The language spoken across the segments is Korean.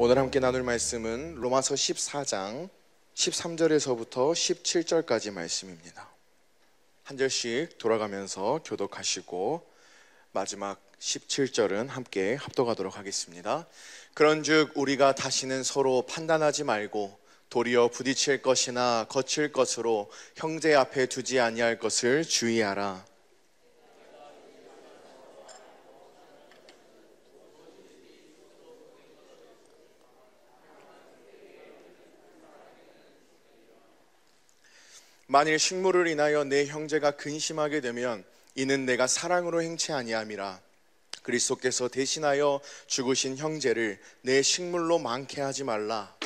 오늘 함께 나눌 말씀은 로마서 14장 13절에서부터 17절까지 말씀입니다. 한 절씩 돌아가면서 교독하시고 마지막 17절은 함께 합독하도록 하겠습니다. 그런즉 우리가 다시는 서로 판단하지 말고 도리어 부딪힐 것이나 거칠 것으로 형제 앞에 두지 아니할 것을 주의하라. 만일 식물을 인하여 내 형제가 근심하게 되면 이는 내가 사랑으로 행치 아니함이라. 그리스도께서 대신하여 죽으신 형제를 내 식물로 많게 하지 말라.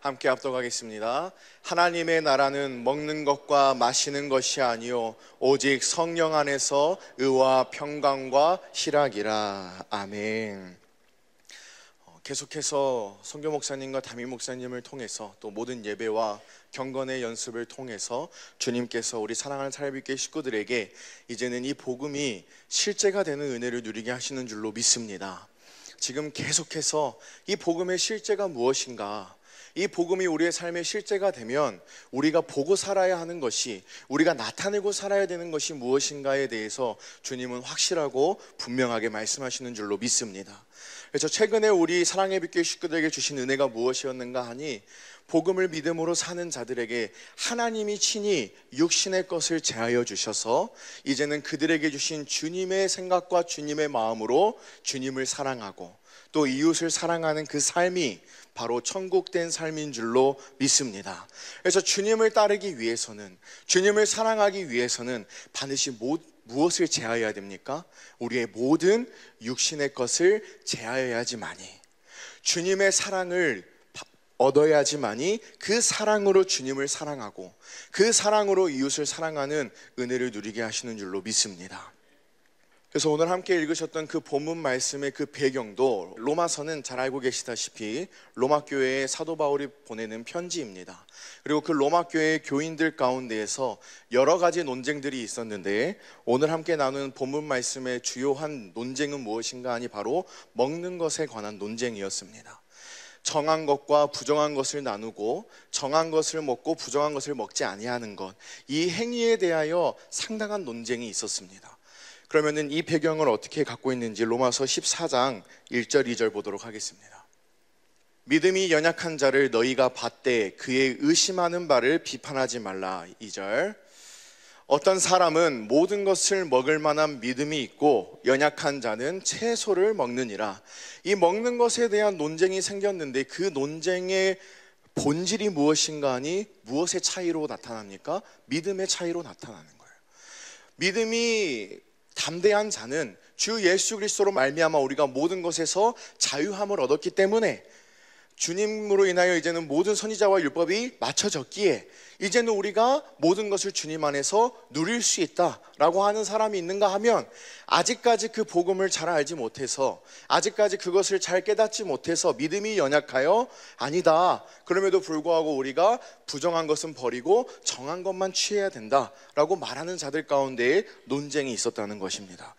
함께 합독하겠습니다. 하나님의 나라는 먹는 것과 마시는 것이 아니요 오직 성령 안에서 의와 평강과 희락이라. 아멘. 계속해서 선교 목사님과 담임 목사님을 통해서 또 모든 예배와 경건의 연습을 통해서 주님께서 우리 사랑하는 살아있게 식구들에게 이제는 이 복음이 실제가 되는 은혜를 누리게 하시는 줄로 믿습니다. 지금 계속해서 이 복음의 실제가 무엇인가, 이 복음이 우리의 삶의 실제가 되면 우리가 보고 살아야 하는 것이, 우리가 나타내고 살아야 되는 것이 무엇인가에 대해서 주님은 확실하고 분명하게 말씀하시는 줄로 믿습니다. 그래서 최근에 우리 사랑의 빛교회 식구들에게 주신 은혜가 무엇이었는가 하니, 복음을 믿음으로 사는 자들에게 하나님이 친히 육신의 것을 제하여 주셔서 이제는 그들에게 주신 주님의 생각과 주님의 마음으로 주님을 사랑하고 또 이웃을 사랑하는 그 삶이 바로 천국된 삶인 줄로 믿습니다. 그래서 주님을 따르기 위해서는, 주님을 사랑하기 위해서는 반드시 무엇을 제하여야 됩니까? 우리의 모든 육신의 것을 제하여야지만이, 주님의 사랑을 얻어야지만이 그 사랑으로 주님을 사랑하고 그 사랑으로 이웃을 사랑하는 은혜를 누리게 하시는 줄로 믿습니다. 그래서 오늘 함께 읽으셨던 그 본문 말씀의 그 배경도, 로마서는 잘 알고 계시다시피 로마 교회에 사도 바울이 보내는 편지입니다. 그리고 그 로마 교회의 교인들 가운데에서 여러 가지 논쟁들이 있었는데, 오늘 함께 나누는 본문 말씀의 주요한 논쟁은 무엇인가 하니 바로 먹는 것에 관한 논쟁이었습니다. 정한 것과 부정한 것을 나누고 정한 것을 먹고 부정한 것을 먹지 아니하는 것, 이 행위에 대하여 상당한 논쟁이 있었습니다. 그러면은 이 배경을 어떻게 갖고 있는지 로마서 14장 1절 2절 보도록 하겠습니다. 믿음이 연약한 자를 너희가 받되 그의 의심하는 바를 비판하지 말라. 2절. 어떤 사람은 모든 것을 먹을 만한 믿음이 있고 연약한 자는 채소를 먹느니라. 이 먹는 것에 대한 논쟁이 생겼는데 그 논쟁의 본질이 무엇인가 하니 무엇의 차이로 나타납니까? 믿음의 차이로 나타나는 거예요. 믿음이 담대한 자는 주 예수 그리스도로 말미암아 우리가 모든 것에서 자유함을 얻었기 때문에, 주님으로 인하여 이제는 모든 선지자와 율법이 맞춰졌기에 이제는 우리가 모든 것을 주님 안에서 누릴 수 있다라고 하는 사람이 있는가 하면, 아직까지 그 복음을 잘 알지 못해서, 아직까지 그것을 잘 깨닫지 못해서 믿음이 연약하여 아니다, 그럼에도 불구하고 우리가 부정한 것은 버리고 정한 것만 취해야 된다라고 말하는 자들 가운데에 논쟁이 있었다는 것입니다.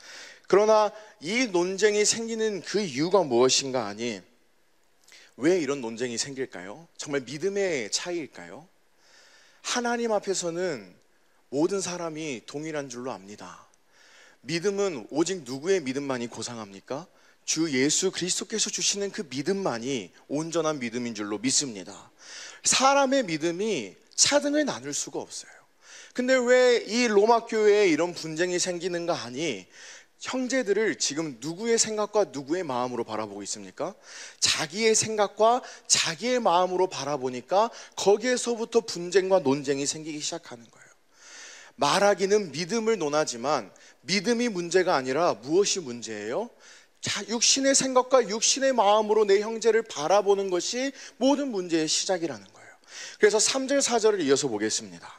그러나 이 논쟁이 생기는 그 이유가 무엇인가 하니, 왜 이런 논쟁이 생길까요? 정말 믿음의 차이일까요? 하나님 앞에서는 모든 사람이 동일한 줄로 압니다. 믿음은 오직 누구의 믿음만이 고상합니까? 주 예수 그리스도께서 주시는 그 믿음만이 온전한 믿음인 줄로 믿습니다. 사람의 믿음이 차등을 나눌 수가 없어요. 근데 왜 이 로마 교회에 이런 분쟁이 생기는가 하니, 형제들을 지금 누구의 생각과 누구의 마음으로 바라보고 있습니까? 자기의 생각과 자기의 마음으로 바라보니까 거기에서부터 분쟁과 논쟁이 생기기 시작하는 거예요. 말하기는 믿음을 논하지만 믿음이 문제가 아니라 무엇이 문제예요? 육신의 생각과 육신의 마음으로 내 형제를 바라보는 것이 모든 문제의 시작이라는 거예요. 그래서 3절 4절을 이어서 보겠습니다.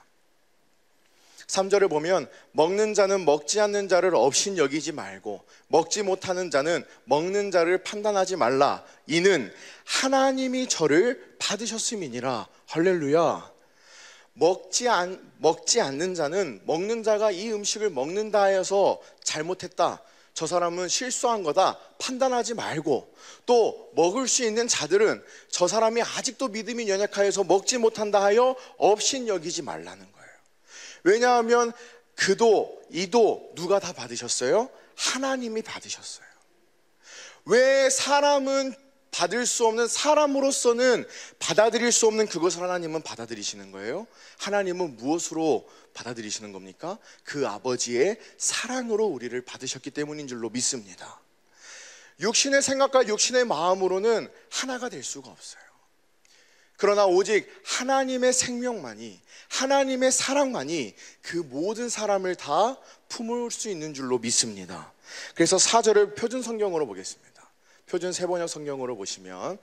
3절을 보면, 먹는 자는 먹지 않는 자를 업신 여기지 말고 먹지 못하는 자는 먹는 자를 판단하지 말라. 이는 하나님이 저를 받으셨음이니라. 할렐루야. 먹지 않는 자는, 먹는 자가 이 음식을 먹는다 해서 잘못했다, 저 사람은 실수한 거다 판단하지 말고, 또 먹을 수 있는 자들은 저 사람이 아직도 믿음이 연약하여서 먹지 못한다 하여 업신여기지 말라는 거예요. 왜냐하면 그도 이도 누가 다 받으셨어요? 하나님이 받으셨어요. 왜 사람은 받을 수 없는, 사람으로서는 받아들일 수 없는 그것을 하나님은 받아들이시는 거예요? 하나님은 무엇으로 받아들이시는 겁니까? 그 아버지의 사랑으로 우리를 받으셨기 때문인 줄로 믿습니다. 육신의 생각과 육신의 마음으로는 하나가 될 수가 없어요. 그러나 오직 하나님의 생명만이, 하나님의 사랑만이 그 모든 사람을 다 품을 수 있는 줄로 믿습니다. 그래서 4절을 표준 성경으로 보겠습니다. 표준 세번역 성경으로 보시면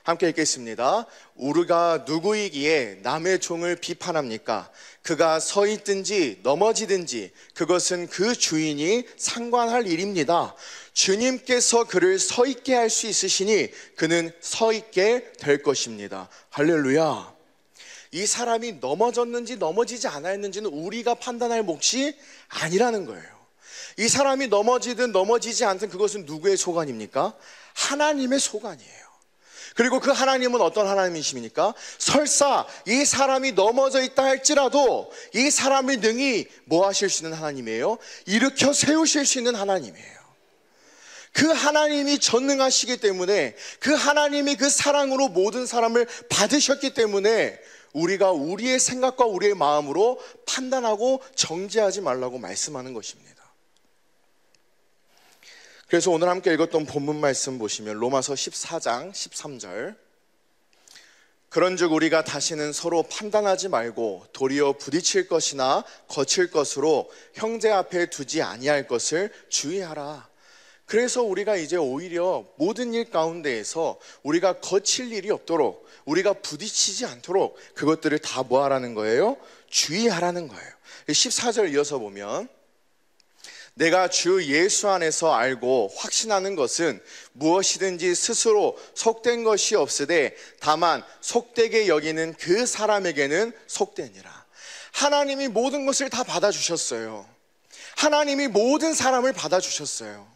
함께 읽겠습니다. 우리가 누구이기에 남의 종을 비판합니까? 그가 서 있든지 넘어지든지 그것은 그 주인이 상관할 일입니다. 주님께서 그를 서 있게 할 수 있으시니 그는 서 있게 될 것입니다. 할렐루야. 이 사람이 넘어졌는지 넘어지지 않았는지는 우리가 판단할 몫이 아니라는 거예요. 이 사람이 넘어지든 넘어지지 않든 그것은 누구의 소관입니까? 하나님의 소관이에요. 그리고 그 하나님은 어떤 하나님이십니까? 설사 이 사람이 넘어져 있다 할지라도 이 사람을 능히 뭐 하실 수 있는 하나님이에요? 일으켜 세우실 수 있는 하나님이에요. 그 하나님이 전능하시기 때문에, 그 하나님이 그 사랑으로 모든 사람을 받으셨기 때문에 우리가 우리의 생각과 우리의 마음으로 판단하고 정죄하지 말라고 말씀하는 것입니다. 그래서 오늘 함께 읽었던 본문 말씀 보시면 로마서 14장 13절, 그런즉 우리가 다시는 서로 판단하지 말고 도리어 부딪힐 것이나 거칠 것으로 형제 앞에 두지 아니할 것을 주의하라. 그래서 우리가 이제 오히려 모든 일 가운데에서 우리가 거칠 일이 없도록, 우리가 부딪히지 않도록 그것들을 다 뭐하라는 거예요? 주의하라는 거예요. 14절 이어서 보면, 내가 주 예수 안에서 알고 확신하는 것은 무엇이든지 스스로 속된 것이 없으되 다만 속되게 여기는 그 사람에게는 속되니라. 하나님이 모든 것을 다 받아주셨어요. 하나님이 모든 사람을 받아주셨어요.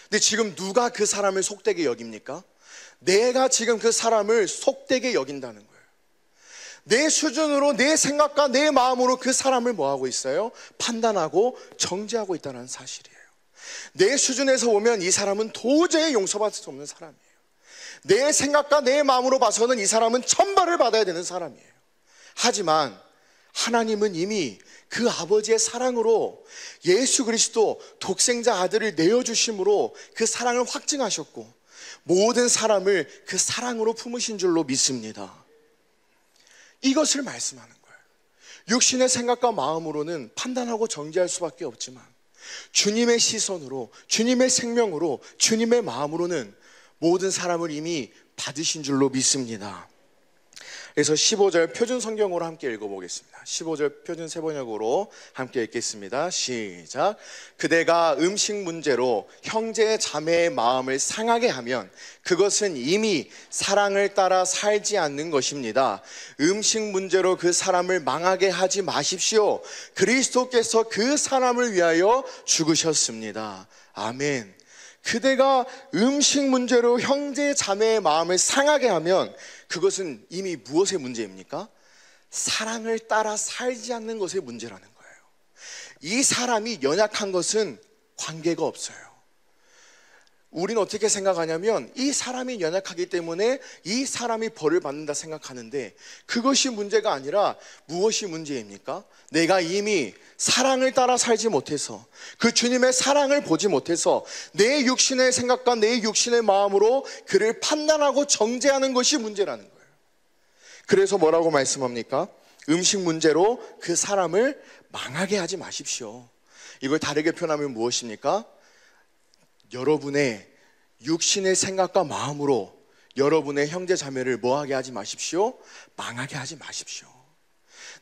근데 지금 누가 그 사람을 속되게 여깁니까? 내가 지금 그 사람을 속되게 여긴다는 거예요. 내 수준으로, 내 생각과 내 마음으로 그 사람을 뭐하고 있어요? 판단하고 정죄하고 있다는 사실이에요. 내 수준에서 보면 이 사람은 도저히 용서받을 수 없는 사람이에요. 내 생각과 내 마음으로 봐서는 이 사람은 천벌을 받아야 되는 사람이에요. 하지만 하나님은 이미 그 아버지의 사랑으로 예수 그리스도 독생자 아들을 내어주심으로 그 사랑을 확증하셨고 모든 사람을 그 사랑으로 품으신 줄로 믿습니다. 이것을 말씀하는 거예요. 육신의 생각과 마음으로는 판단하고 정죄할 수밖에 없지만 주님의 시선으로, 주님의 생명으로, 주님의 마음으로는 모든 사람을 이미 받으신 줄로 믿습니다. 그래서 15절 표준 성경으로 함께 읽어보겠습니다. 15절 표준 세번역으로 함께 읽겠습니다. 시작. 그대가 음식 문제로 형제 자매의 마음을 상하게 하면 그것은 이미 사랑을 따라 살지 않는 것입니다. 음식 문제로 그 사람을 망하게 하지 마십시오. 그리스도께서 그 사람을 위하여 죽으셨습니다. 아멘. 그대가 음식 문제로 형제 자매의 마음을 상하게 하면 그것은 이미 무엇의 문제입니까? 사랑을 따라 살지 않는 것의 문제라는 거예요. 이 사람이 연약한 것은 관계가 없어요. 우리는 어떻게 생각하냐면 이 사람이 연약하기 때문에 이 사람이 벌을 받는다 생각하는데 그것이 문제가 아니라 무엇이 문제입니까? 내가 이미 사랑을 따라 살지 못해서, 그 주님의 사랑을 보지 못해서 내 육신의 생각과 내 육신의 마음으로 그를 판단하고 정죄하는 것이 문제라는 거예요. 그래서 뭐라고 말씀합니까? 음식 문제로 그 사람을 망하게 하지 마십시오. 이걸 다르게 표현하면 무엇입니까? 여러분의 육신의 생각과 마음으로 여러분의 형제 자매를 뭐하게 하지 마십시오? 망하게 하지 마십시오.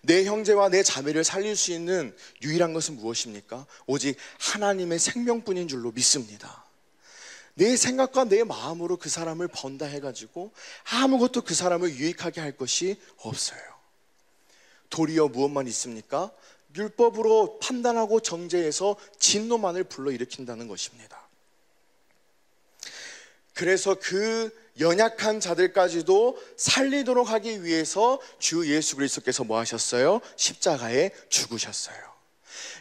내 형제와 내 자매를 살릴 수 있는 유일한 것은 무엇입니까? 오직 하나님의 생명뿐인 줄로 믿습니다. 내 생각과 내 마음으로 그 사람을 번다 해가지고 아무것도 그 사람을 유익하게 할 것이 없어요. 도리어 무엇만 있습니까? 율법으로 판단하고 정죄해서 진노만을 불러일으킨다는 것입니다. 그래서 그 연약한 자들까지도 살리도록 하기 위해서 주 예수 그리스도께서 뭐 하셨어요? 십자가에 죽으셨어요.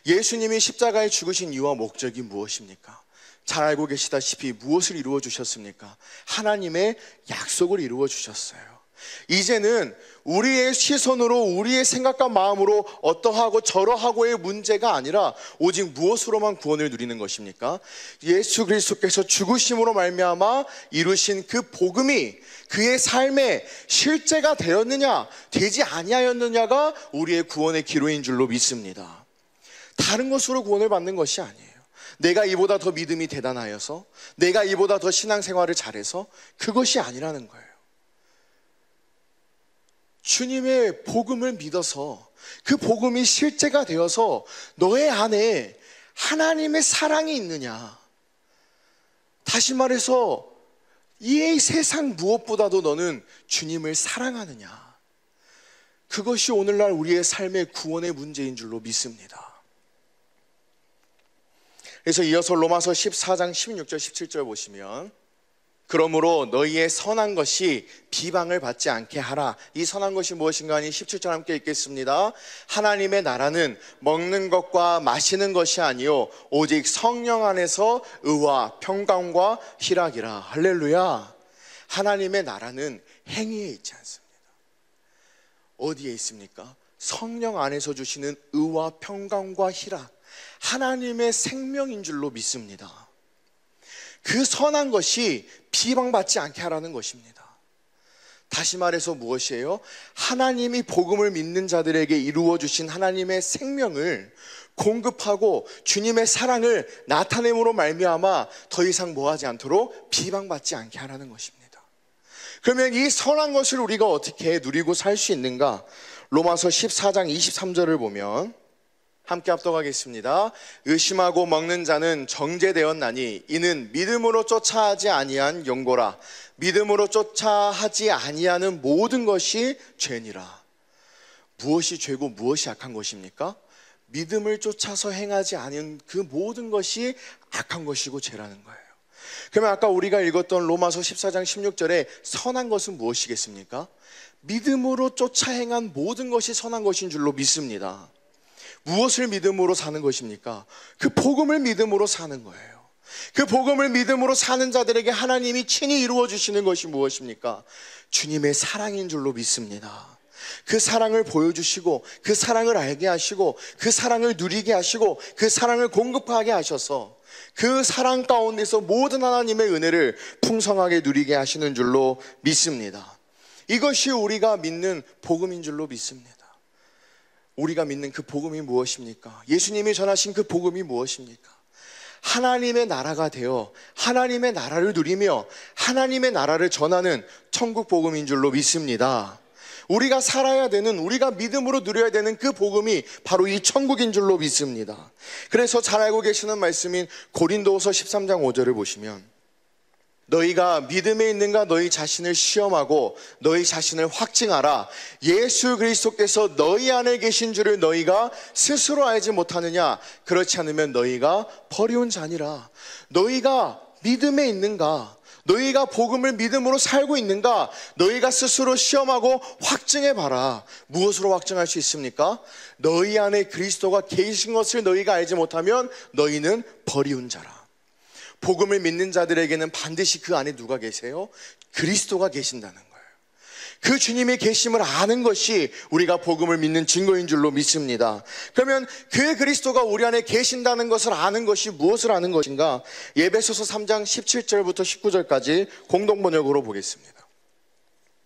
예수님이 십자가에 죽으신 이유와 목적이 무엇입니까? 잘 알고 계시다시피 무엇을 이루어 주셨습니까? 하나님의 약속을 이루어 주셨어요. 이제는 우리의 시선으로, 우리의 생각과 마음으로 어떠하고 저러하고의 문제가 아니라 오직 무엇으로만 구원을 누리는 것입니까? 예수 그리스도께서 죽으심으로 말미암아 이루신 그 복음이 그의 삶에 실제가 되었느냐 되지 아니하였느냐가 우리의 구원의 기로인 줄로 믿습니다. 다른 것으로 구원을 받는 것이 아니에요. 내가 이보다 더 믿음이 대단하여서, 내가 이보다 더 신앙생활을 잘해서, 그것이 아니라는 거예요. 주님의 복음을 믿어서 그 복음이 실제가 되어서 너의 안에 하나님의 사랑이 있느냐, 다시 말해서 이 세상 무엇보다도 너는 주님을 사랑하느냐, 그것이 오늘날 우리의 삶의 구원의 문제인 줄로 믿습니다. 그래서 이어서 로마서 14장 16절 17절 보시면, 그러므로 너희의 선한 것이 비방을 받지 않게 하라. 이 선한 것이 무엇인가 하니 17절 함께 읽겠습니다. 하나님의 나라는 먹는 것과 마시는 것이 아니요 오직 성령 안에서 의와 평강과 희락이라. 할렐루야. 하나님의 나라는 행위에 있지 않습니다. 어디에 있습니까? 성령 안에서 주시는 의와 평강과 희락, 하나님의 생명인 줄로 믿습니다. 그 선한 것이 비방받지 않게 하라는 것입니다. 다시 말해서 무엇이에요? 하나님이 복음을 믿는 자들에게 이루어 주신 하나님의 생명을 공급하고 주님의 사랑을 나타냄으로 말미암아 더 이상 뭐하지 않도록 비방받지 않게 하라는 것입니다. 그러면 이 선한 것을 우리가 어떻게 누리고 살 수 있는가? 로마서 14장 23절을 보면 함께 합독하겠습니다. 의심하고 먹는 자는 정죄되었나니 이는 믿음으로 쫓아하지 아니한 영고라. 믿음으로 쫓아하지 아니하는 모든 것이 죄니라. 무엇이 죄고 무엇이 악한 것입니까? 믿음을 쫓아서 행하지 않은 그 모든 것이 악한 것이고 죄라는 거예요. 그러면 아까 우리가 읽었던 로마서 14장 16절에 선한 것은 무엇이겠습니까? 믿음으로 쫓아 행한 모든 것이 선한 것인 줄로 믿습니다. 무엇을 믿음으로 사는 것입니까? 그 복음을 믿음으로 사는 거예요. 그 복음을 믿음으로 사는 자들에게 하나님이 친히 이루어 주시는 것이 무엇입니까? 주님의 사랑인 줄로 믿습니다. 그 사랑을 보여주시고, 그 사랑을 알게 하시고, 그 사랑을 누리게 하시고, 그 사랑을 공급하게 하셔서 그 사랑 가운데서 모든 하나님의 은혜를 풍성하게 누리게 하시는 줄로 믿습니다. 이것이 우리가 믿는 복음인 줄로 믿습니다. 우리가 믿는 그 복음이 무엇입니까? 예수님이 전하신 그 복음이 무엇입니까? 하나님의 나라가 되어 하나님의 나라를 누리며 하나님의 나라를 전하는 천국 복음인 줄로 믿습니다. 우리가 살아야 되는, 우리가 믿음으로 누려야 되는 그 복음이 바로 이 천국인 줄로 믿습니다. 그래서 잘 알고 계시는 말씀인 고린도후서 13장 5절을 보시면, 너희가 믿음에 있는가 너희 자신을 시험하고 너희 자신을 확증하라. 예수 그리스도께서 너희 안에 계신 줄을 너희가 스스로 알지 못하느냐? 그렇지 않으면 너희가 버려온 자니라. 너희가 믿음에 있는가? 너희가 복음을 믿음으로 살고 있는가? 너희가 스스로 시험하고 확증해봐라. 무엇으로 확증할 수 있습니까? 너희 안에 그리스도가 계신 것을 너희가 알지 못하면 너희는 버리운 자라. 복음을 믿는 자들에게는 반드시 그 안에 누가 계세요? 그리스도가 계신다는 거예요. 그 주님의 계심을 아는 것이 우리가 복음을 믿는 증거인 줄로 믿습니다. 그러면 그 그리스도가 우리 안에 계신다는 것을 아는 것이 무엇을 아는 것인가? 에베소서 3장 17절부터 19절까지 공동번역으로 보겠습니다.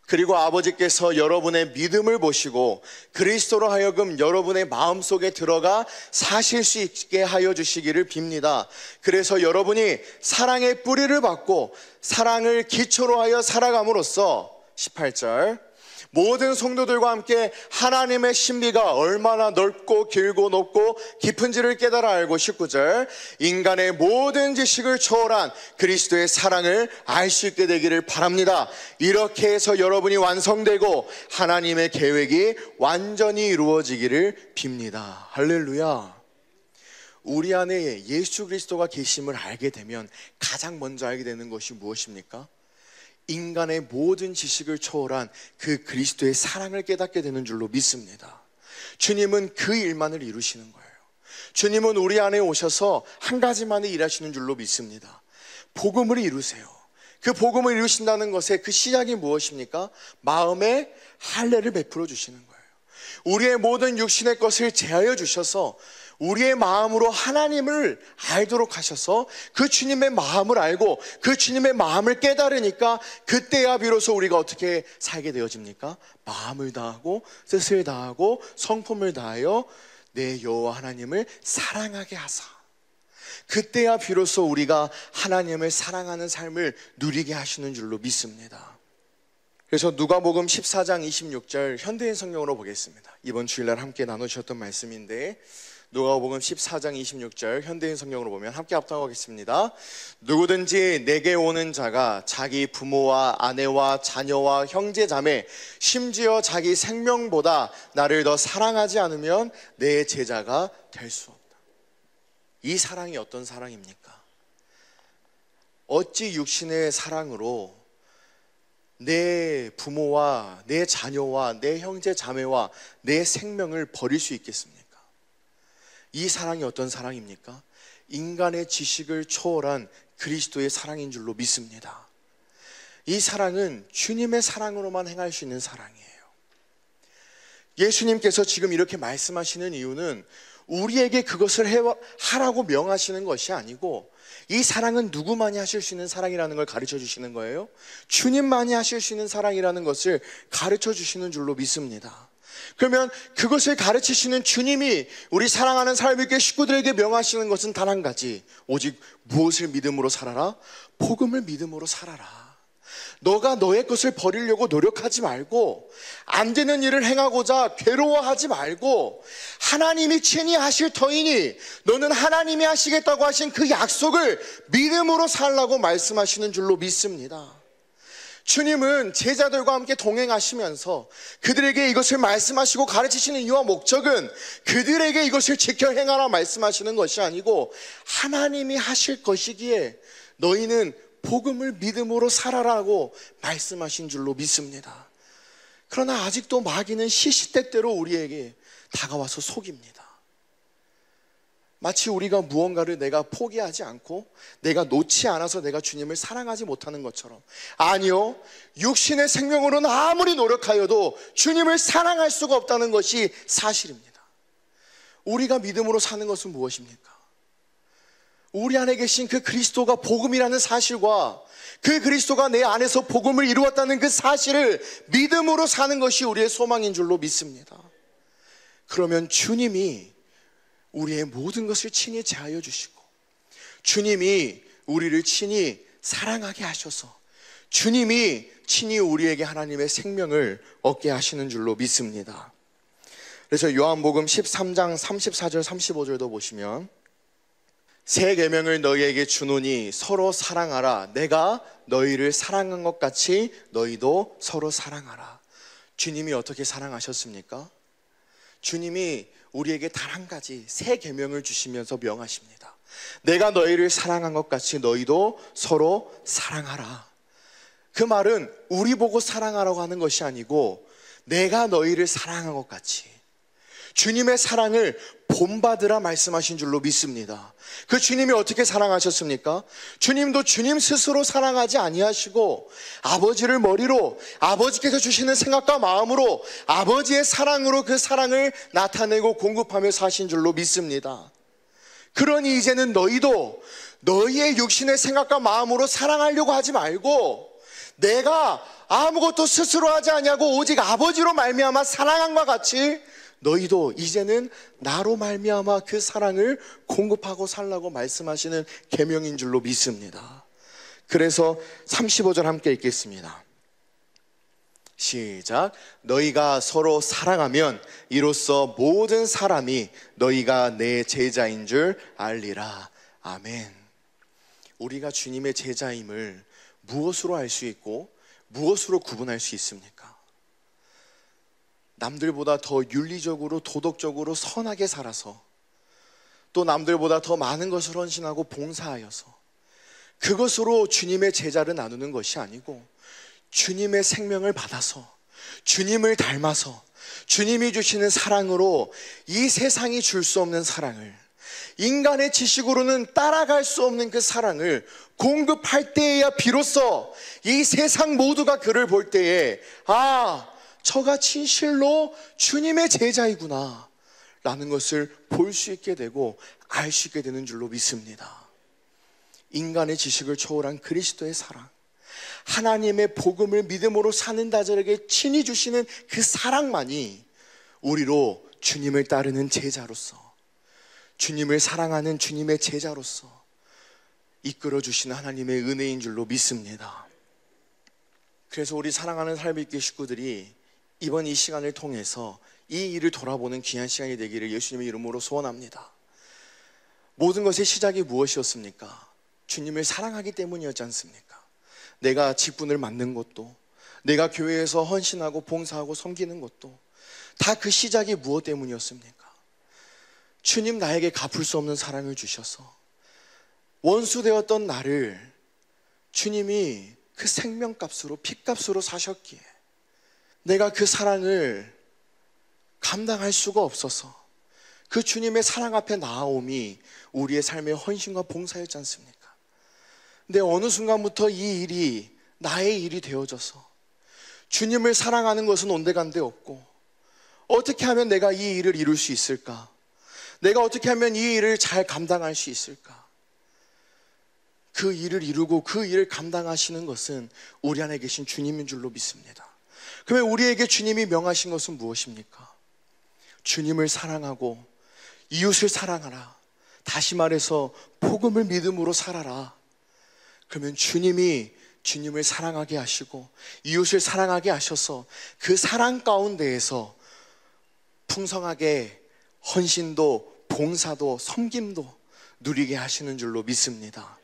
그리고 아버지께서 여러분의 믿음을 보시고 그리스도로 하여금 여러분의 마음속에 들어가 사실 수 있게 하여 주시기를 빕니다. 그래서 여러분이 사랑의 뿌리를 받고 사랑을 기초로 하여 살아감으로써 18절 모든 성도들과 함께 하나님의 신비가 얼마나 넓고 길고 높고 깊은지를 깨달아 알고 19절 인간의 모든 지식을 초월한 그리스도의 사랑을 알 수 있게 되기를 바랍니다. 이렇게 해서 여러분이 완성되고 하나님의 계획이 완전히 이루어지기를 빕니다. 할렐루야. 우리 안에 예수 그리스도가 계심을 알게 되면 가장 먼저 알게 되는 것이 무엇입니까? 인간의 모든 지식을 초월한 그 그리스도의 사랑을 깨닫게 되는 줄로 믿습니다. 주님은 그 일만을 이루시는 거예요. 주님은 우리 안에 오셔서 한 가지만을 일하시는 줄로 믿습니다. 복음을 이루세요. 그 복음을 이루신다는 것의 그 시작이 무엇입니까? 마음에 할례를 베풀어 주시는 거예요. 우리의 모든 육신의 것을 제하여 주셔서 우리의 마음으로 하나님을 알도록 하셔서 그 주님의 마음을 알고 그 주님의 마음을 깨달으니까 그때야 비로소 우리가 어떻게 살게 되어집니까? 마음을 다하고 뜻을 다하고 성품을 다하여 내 여호와 하나님을 사랑하게 하사, 그때야 비로소 우리가 하나님을 사랑하는 삶을 누리게 하시는 줄로 믿습니다. 그래서 누가복음 14장 26절 현대인 성경으로 보겠습니다. 이번 주일날 함께 나누셨던 말씀인데 누가복음 14장 26절 현대인 성경으로 보면 함께 합독하겠습니다. 누구든지 내게 오는 자가 자기 부모와 아내와 자녀와 형제 자매 심지어 자기 생명보다 나를 더 사랑하지 않으면 내 제자가 될 수 없다. 이 사랑이 어떤 사랑입니까? 어찌 육신의 사랑으로 내 부모와 내 자녀와 내 형제 자매와 내 생명을 버릴 수 있겠습니까? 이 사랑이 어떤 사랑입니까? 인간의 지식을 초월한 그리스도의 사랑인 줄로 믿습니다. 이 사랑은 주님의 사랑으로만 행할 수 있는 사랑이에요. 예수님께서 지금 이렇게 말씀하시는 이유는 우리에게 그것을 하라고 명하시는 것이 아니고 이 사랑은 누구만이 하실 수 있는 사랑이라는 걸 가르쳐 주시는 거예요. 주님만이 하실 수 있는 사랑이라는 것을 가르쳐 주시는 줄로 믿습니다. 그러면 그것을 가르치시는 주님이 우리 사랑하는 사람에게 식구들에게 명하시는 것은 단 한 가지, 오직 무엇을 믿음으로 살아라? 복음을 믿음으로 살아라. 너가 너의 것을 버리려고 노력하지 말고 안 되는 일을 행하고자 괴로워하지 말고 하나님이 친히 하실 터이니 너는 하나님이 하시겠다고 하신 그 약속을 믿음으로 살라고 말씀하시는 줄로 믿습니다. 주님은 제자들과 함께 동행하시면서 그들에게 이것을 말씀하시고 가르치시는 이유와 목적은 그들에게 이것을 지켜 행하라 말씀하시는 것이 아니고 하나님이 하실 것이기에 너희는 복음을 믿음으로 살아라고 말씀하신 줄로 믿습니다. 그러나 아직도 마귀는 시시때때로 우리에게 다가와서 속입니다. 마치 우리가 무언가를 내가 포기하지 않고 내가 놓지 않아서 내가 주님을 사랑하지 못하는 것처럼, 아니요, 육신의 생명으로는 아무리 노력하여도 주님을 사랑할 수가 없다는 것이 사실입니다. 우리가 믿음으로 사는 것은 무엇입니까? 우리 안에 계신 그 그리스도가 복음이라는 사실과 그 그리스도가 내 안에서 복음을 이루었다는 그 사실을 믿음으로 사는 것이 우리의 소망인 줄로 믿습니다. 그러면 주님이 우리의 모든 것을 친히 제하여 주시고 주님이 우리를 친히 사랑하게 하셔서 주님이 친히 우리에게 하나님의 생명을 얻게 하시는 줄로 믿습니다. 그래서 요한복음 13장 34절 35절도 보시면 새 계명을 너희에게 주노니 서로 사랑하라. 내가 너희를 사랑한 것 같이 너희도 서로 사랑하라. 주님이 어떻게 사랑하셨습니까? 주님이 우리에게 단 한 가지 새 계명을 주시면서 명하십니다. 내가 너희를 사랑한 것 같이 너희도 서로 사랑하라. 그 말은 우리 보고 사랑하라고 하는 것이 아니고 내가 너희를 사랑한 것 같이 주님의 사랑을 본받으라 말씀하신 줄로 믿습니다. 그 주님이 어떻게 사랑하셨습니까? 주님도 주님 스스로 사랑하지 아니하시고 아버지를 머리로 아버지께서 주시는 생각과 마음으로 아버지의 사랑으로 그 사랑을 나타내고 공급하며 사신 줄로 믿습니다. 그러니 이제는 너희도 너희의 육신의 생각과 마음으로 사랑하려고 하지 말고 내가 아무것도 스스로 하지 아니하고 오직 아버지로 말미암아 사랑함과 같이 너희도 이제는 나로 말미암아 그 사랑을 공급하고 살라고 말씀하시는 계명인 줄로 믿습니다. 그래서 35절 함께 읽겠습니다. 시작. 너희가 서로 사랑하면 이로써 모든 사람이 너희가 내 제자인 줄 알리라. 아멘. 우리가 주님의 제자임을 무엇으로 알 수 있고 무엇으로 구분할 수 있습니까? 남들보다 더 윤리적으로 도덕적으로 선하게 살아서 또 남들보다 더 많은 것을 헌신하고 봉사하여서 그것으로 주님의 제자를 나누는 것이 아니고 주님의 생명을 받아서 주님을 닮아서 주님이 주시는 사랑으로 이 세상이 줄 수 없는 사랑을, 인간의 지식으로는 따라갈 수 없는 그 사랑을 공급할 때에야 비로소 이 세상 모두가 그를 볼 때에 저가 진실로 주님의 제자이구나 라는 것을 볼 수 있게 되고 알 수 있게 되는 줄로 믿습니다. 인간의 지식을 초월한 그리스도의 사랑, 하나님의 복음을 믿음으로 사는 자들에게 친히 주시는 그 사랑만이 우리로 주님을 따르는 제자로서, 주님을 사랑하는 주님의 제자로서 이끌어 주시는 하나님의 은혜인 줄로 믿습니다. 그래서 우리 사랑하는 삶의 있게 식구들이 이번 이 시간을 통해서 이 일을 돌아보는 귀한 시간이 되기를 예수님의 이름으로 소원합니다. 모든 것의 시작이 무엇이었습니까? 주님을 사랑하기 때문이었지 않습니까? 내가 직분을 맡는 것도, 내가 교회에서 헌신하고 봉사하고 섬기는 것도 다 그 시작이 무엇 때문이었습니까? 주님 나에게 갚을 수 없는 사랑을 주셔서 원수 되었던 나를 주님이 그 생명값으로, 피값으로 사셨기에 내가 그 사랑을 감당할 수가 없어서 그 주님의 사랑 앞에 나아옴이 우리의 삶의 헌신과 봉사였지 않습니까? 근데 어느 순간부터 이 일이 나의 일이 되어져서 주님을 사랑하는 것은 온데간데 없고, 어떻게 하면 내가 이 일을 이룰 수 있을까? 내가 어떻게 하면 이 일을 잘 감당할 수 있을까? 그 일을 이루고 그 일을 감당하시는 것은 우리 안에 계신 주님인 줄로 믿습니다. 그러면 우리에게 주님이 명하신 것은 무엇입니까? 주님을 사랑하고 이웃을 사랑하라. 다시 말해서 복음을 믿음으로 살아라. 그러면 주님이 주님을 사랑하게 하시고 이웃을 사랑하게 하셔서 그 사랑 가운데에서 풍성하게 헌신도 봉사도 섬김도 누리게 하시는 줄로 믿습니다.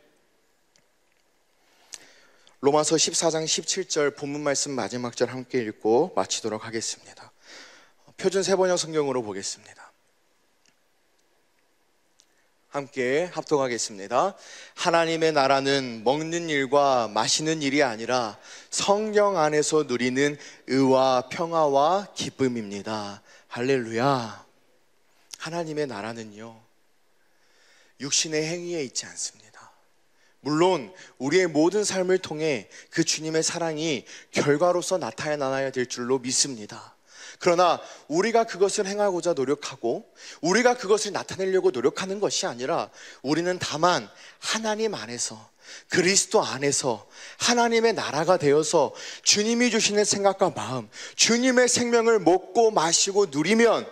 로마서 14장 17절 본문 말씀 마지막 절 함께 읽고 마치도록 하겠습니다. 표준 세번역 성경으로 보겠습니다. 함께 합독하겠습니다. 하나님의 나라는 먹는 일과 마시는 일이 아니라 성령 안에서 누리는 의와 평화와 기쁨입니다. 할렐루야. 하나님의 나라는요, 육신의 행위에 있지 않습니다. 물론 우리의 모든 삶을 통해 그 주님의 사랑이 결과로서 나타나야 될 줄로 믿습니다. 그러나 우리가 그것을 행하고자 노력하고 우리가 그것을 나타내려고 노력하는 것이 아니라 우리는 다만 하나님 안에서, 그리스도 안에서 하나님의 나라가 되어서 주님이 주시는 생각과 마음, 주님의 생명을 먹고 마시고 누리면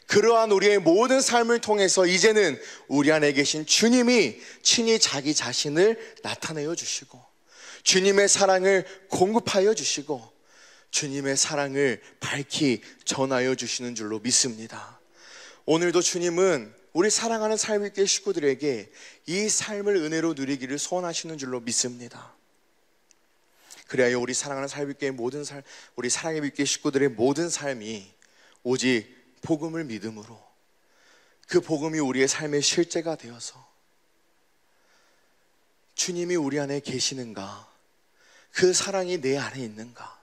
그러한 우리의 모든 삶을 통해서 이제는 우리 안에 계신 주님이 친히 자기 자신을 나타내어 주시고 주님의 사랑을 공급하여 주시고 주님의 사랑을 밝히 전하여 주시는 줄로 믿습니다. 오늘도 주님은 우리 사랑하는 삶의 있게 식구들에게 이 삶을 은혜로 누리기를 소원하시는 줄로 믿습니다. 그래야 우리 사랑하는 삶의 있게 모든 삶, 우리 사랑의 있게 식구들의 모든 삶이 오직 복음을 믿음으로, 그 복음이 우리의 삶의 실제가 되어서 주님이 우리 안에 계시는가, 그 사랑이 내 안에 있는가,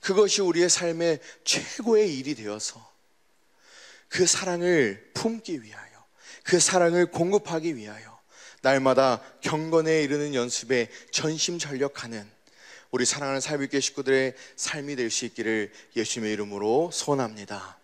그것이 우리의 삶의 최고의 일이 되어서 그 사랑을 품기 위하여, 그 사랑을 공급하기 위하여 날마다 경건에 이르는 연습에 전심전력하는 우리 사랑하는 삶의 있게 식구들의 삶이 될 수 있기를 예수님의 이름으로 소원합니다.